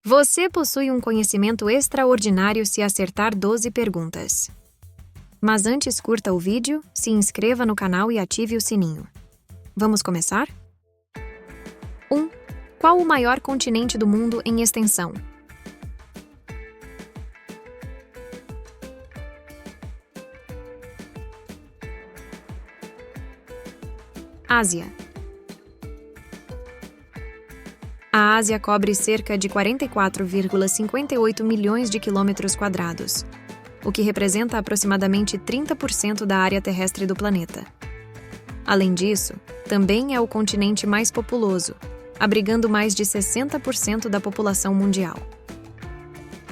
Você possui um conhecimento extraordinário se acertar 12 perguntas. Mas antes, curta o vídeo, se inscreva no canal e ative o sininho. Vamos começar? 1. Qual o maior continente do mundo em extensão? Ásia. A Ásia cobre cerca de 44,58 milhões de quilômetros quadrados, o que representa aproximadamente 30% da área terrestre do planeta. Além disso, também é o continente mais populoso, abrigando mais de 60% da população mundial.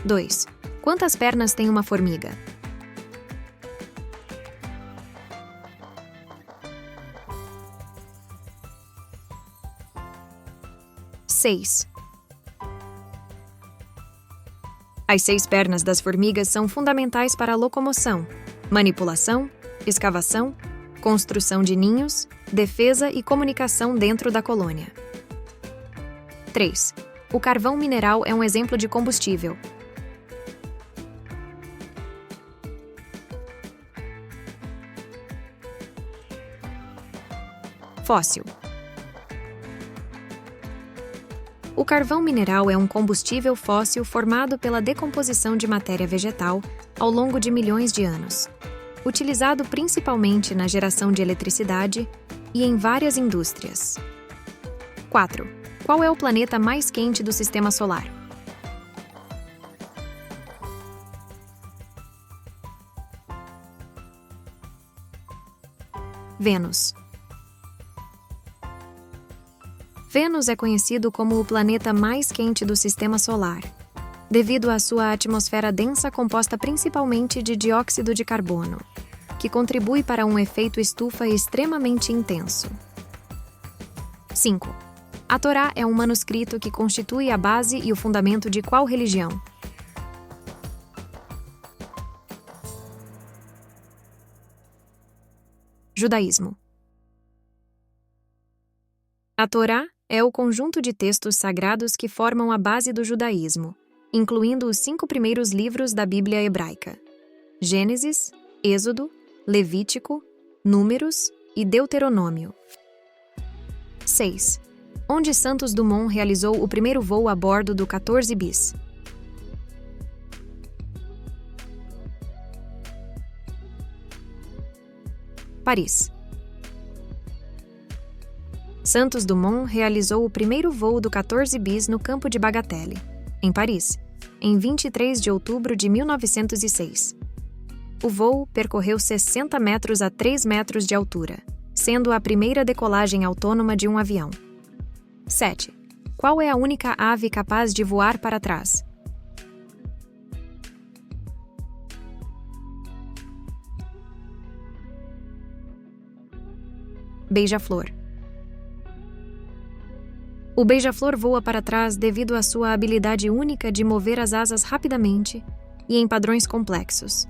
2. Quantas pernas tem uma formiga? Seis. As 6 pernas das formigas são fundamentais para a locomoção, manipulação, escavação, construção de ninhos, defesa e comunicação dentro da colônia. 3. O carvão mineral é um exemplo de combustível. Fóssil. O carvão mineral é um combustível fóssil formado pela decomposição de matéria vegetal ao longo de milhões de anos, utilizado principalmente na geração de eletricidade e em várias indústrias. 4. Qual é o planeta mais quente do Sistema Solar? Vênus. Vênus é conhecido como o planeta mais quente do Sistema Solar, devido à sua atmosfera densa composta principalmente de dióxido de carbono, que contribui para um efeito estufa extremamente intenso. 5. A Torá é um manuscrito que constitui a base e o fundamento de qual religião? Judaísmo. A Torá é o conjunto de textos sagrados que formam a base do judaísmo, incluindo os 5 primeiros livros da Bíblia hebraica: Gênesis, Êxodo, Levítico, Números e Deuteronômio. 6. Onde Santos Dumont realizou o primeiro voo a bordo do 14 bis? Paris. Santos Dumont realizou o primeiro voo do 14 bis no campo de Bagatelle, em Paris, em 23 de outubro de 1906. O voo percorreu 60 metros a 3 metros de altura, sendo a primeira decolagem autônoma de um avião. 7. Qual é a única ave capaz de voar para trás? Beija-flor. O beija-flor voa para trás devido à sua habilidade única de mover as asas rapidamente e em padrões complexos,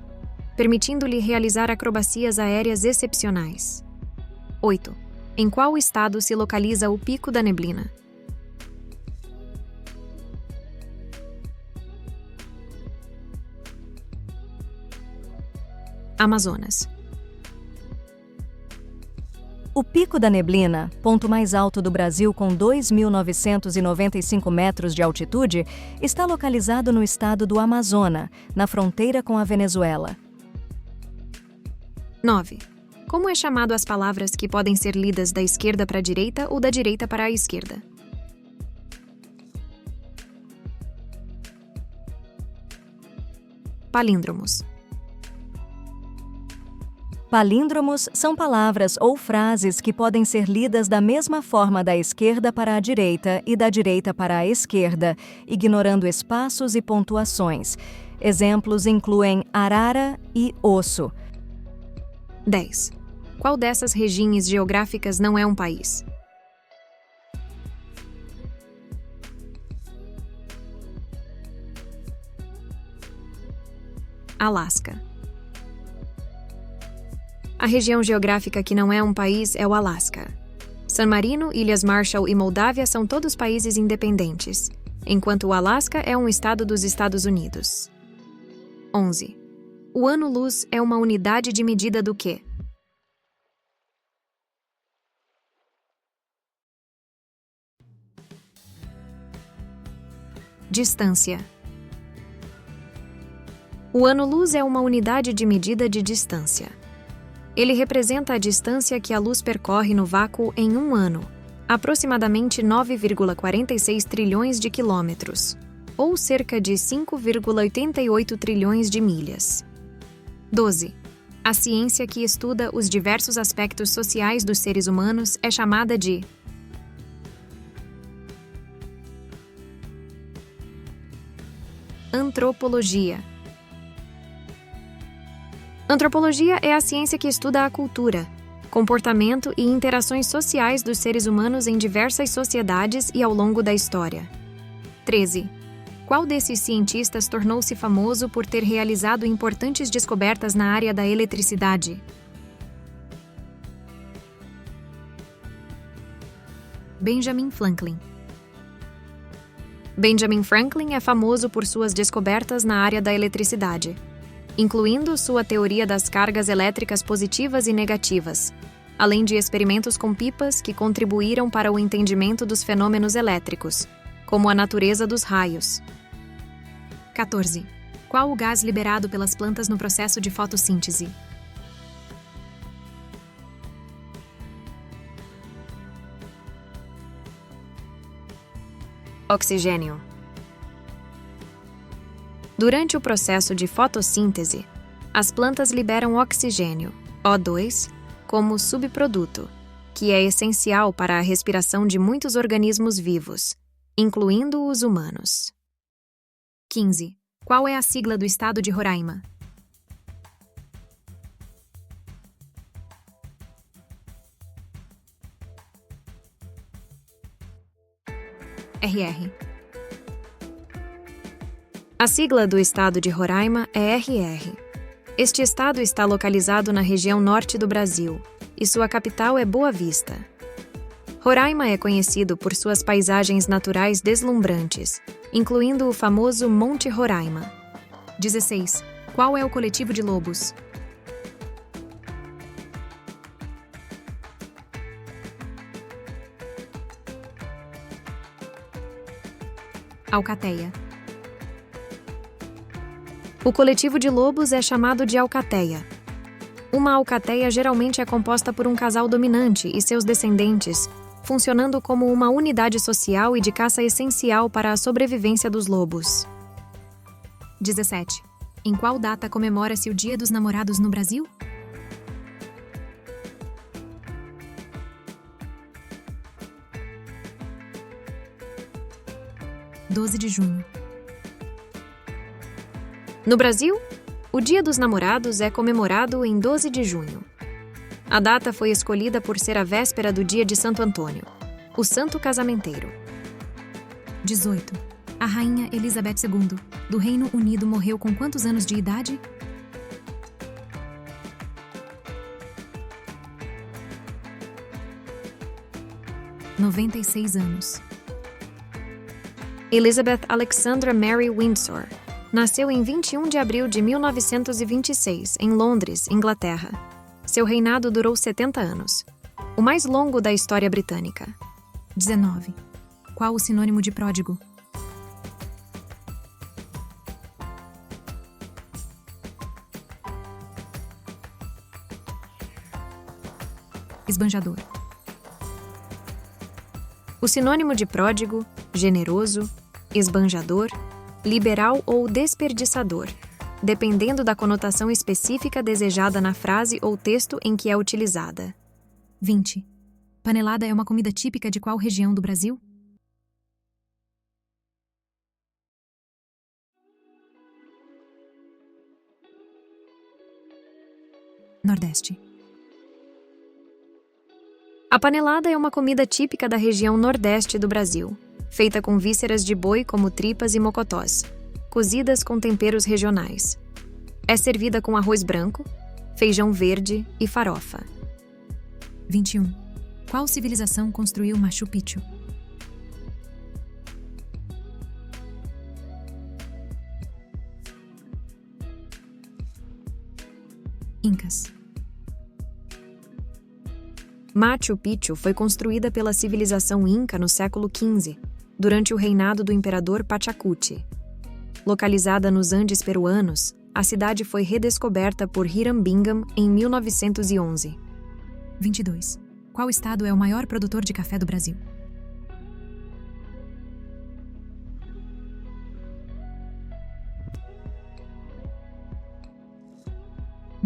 permitindo-lhe realizar acrobacias aéreas excepcionais. 8. Em qual estado se localiza o Pico da Neblina? Amazonas. O Pico da Neblina, ponto mais alto do Brasil com 2.995 metros de altitude, está localizado no estado do Amazonas, na fronteira com a Venezuela. 9. Como é chamado as palavras que podem ser lidas da esquerda para a direita ou da direita para a esquerda? Palíndromos. Palíndromos são palavras ou frases que podem ser lidas da mesma forma da esquerda para a direita e da direita para a esquerda, ignorando espaços e pontuações. Exemplos incluem arara e osso. 10. Qual dessas regiões geográficas não é um país? Alasca. A região geográfica que não é um país é o Alasca. San Marino, Ilhas Marshall e Moldávia são todos países independentes, enquanto o Alasca é um estado dos Estados Unidos. 11. O ano-luz é uma unidade de medida do quê? Distância. O ano-luz é uma unidade de medida de distância. Ele representa a distância que a luz percorre no vácuo em um ano, aproximadamente 9,46 trilhões de quilômetros, ou cerca de 5,88 trilhões de milhas. 12. A ciência que estuda os diversos aspectos sociais dos seres humanos é chamada de antropologia. Antropologia é a ciência que estuda a cultura, comportamento e interações sociais dos seres humanos em diversas sociedades e ao longo da história. 13. Qual desses cientistas tornou-se famoso por ter realizado importantes descobertas na área da eletricidade? Benjamin Franklin. Benjamin Franklin é famoso por suas descobertas na área da eletricidade, incluindo sua teoria das cargas elétricas positivas e negativas, além de experimentos com pipas que contribuíram para o entendimento dos fenômenos elétricos, como a natureza dos raios. 14. Qual o gás liberado pelas plantas no processo de fotossíntese? Oxigênio. Durante o processo de fotossíntese, as plantas liberam oxigênio, O2, como subproduto, que é essencial para a respiração de muitos organismos vivos, incluindo os humanos. 15. Qual é a sigla do estado de Roraima? RR. A sigla do estado de Roraima é RR. Este estado está localizado na região norte do Brasil, e sua capital é Boa Vista. Roraima é conhecido por suas paisagens naturais deslumbrantes, incluindo o famoso Monte Roraima. 16. Qual é o coletivo de lobos? Alcateia. O coletivo de lobos é chamado de alcateia. Uma alcateia geralmente é composta por um casal dominante e seus descendentes, funcionando como uma unidade social e de caça essencial para a sobrevivência dos lobos. 17. Em qual data comemora-se o Dia dos Namorados no Brasil? – 12 de junho. No Brasil, o Dia dos Namorados é comemorado em 12 de junho. A data foi escolhida por ser a véspera do dia de Santo Antônio, o santo casamenteiro. 18. A rainha Elizabeth II, do Reino Unido, morreu com quantos anos de idade? – 96 anos. Elizabeth Alexandra Mary Windsor nasceu em 21 de abril de 1926, em Londres, Inglaterra. Seu reinado durou 70 anos, o mais longo da história britânica. 19. Qual o sinônimo de pródigo? Esbanjador. O sinônimo de pródigo, generoso, esbanjador, liberal ou desperdiçador, dependendo da conotação específica desejada na frase ou texto em que é utilizada. 20. Panelada é uma comida típica de qual região do Brasil? Nordeste. A panelada é uma comida típica da região Nordeste do Brasil, feita com vísceras de boi como tripas e mocotós, cozidas com temperos regionais. É servida com arroz branco, feijão verde e farofa. 21. Qual civilização construiu Machu Picchu? Incas. Machu Picchu foi construída pela civilização Inca no século XV, durante o reinado do imperador Pachacuti. Localizada nos Andes peruanos, a cidade foi redescoberta por Hiram Bingham em 1911. 22. Qual estado é o maior produtor de café do Brasil?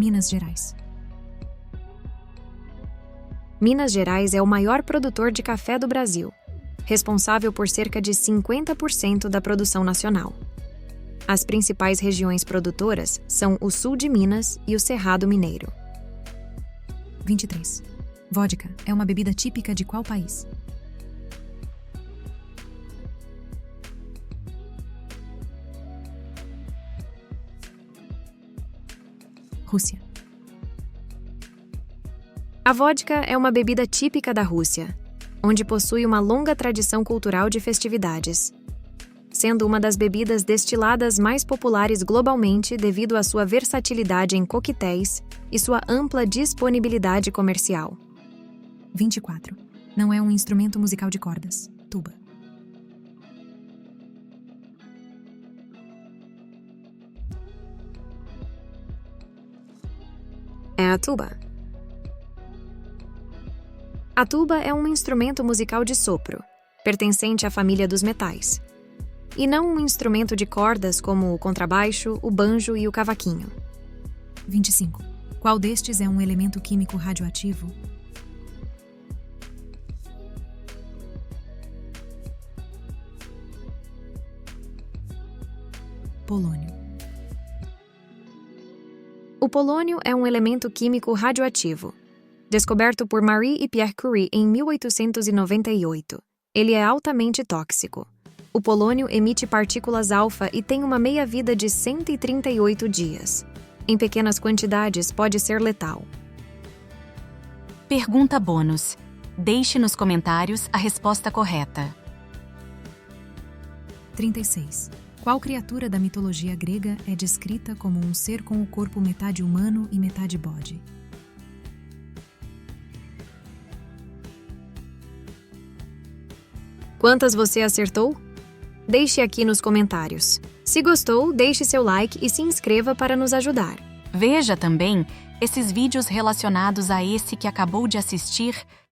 Minas Gerais. Minas Gerais é o maior produtor de café do Brasil, responsável por cerca de 50% da produção nacional. As principais regiões produtoras são o sul de Minas e o Cerrado Mineiro. 23. Vodka é uma bebida típica de qual país? Rússia. A vodka é uma bebida típica da Rússia, onde possui uma longa tradição cultural de festividades, sendo uma das bebidas destiladas mais populares globalmente devido à sua versatilidade em coquetéis e sua ampla disponibilidade comercial. 24. Não é um instrumento musical de cordas. Tuba. É a tuba. A tuba é um instrumento musical de sopro, pertencente à família dos metais, e não um instrumento de cordas como o contrabaixo, o banjo e o cavaquinho. 25. Qual destes é um elemento químico radioativo? Polônio. O polônio é um elemento químico radioativo, descoberto por Marie e Pierre Curie em 1898. Ele é altamente tóxico. O polônio emite partículas alfa e tem uma meia-vida de 138 dias. Em pequenas quantidades, pode ser letal. Pergunta bônus. Deixe nos comentários a resposta correta. 36. Qual criatura da mitologia grega é descrita como um ser com o corpo metade humano e metade bode? Quantas você acertou? Deixe aqui nos comentários. Se gostou, deixe seu like e se inscreva para nos ajudar. Veja também esses vídeos relacionados a esse que acabou de assistir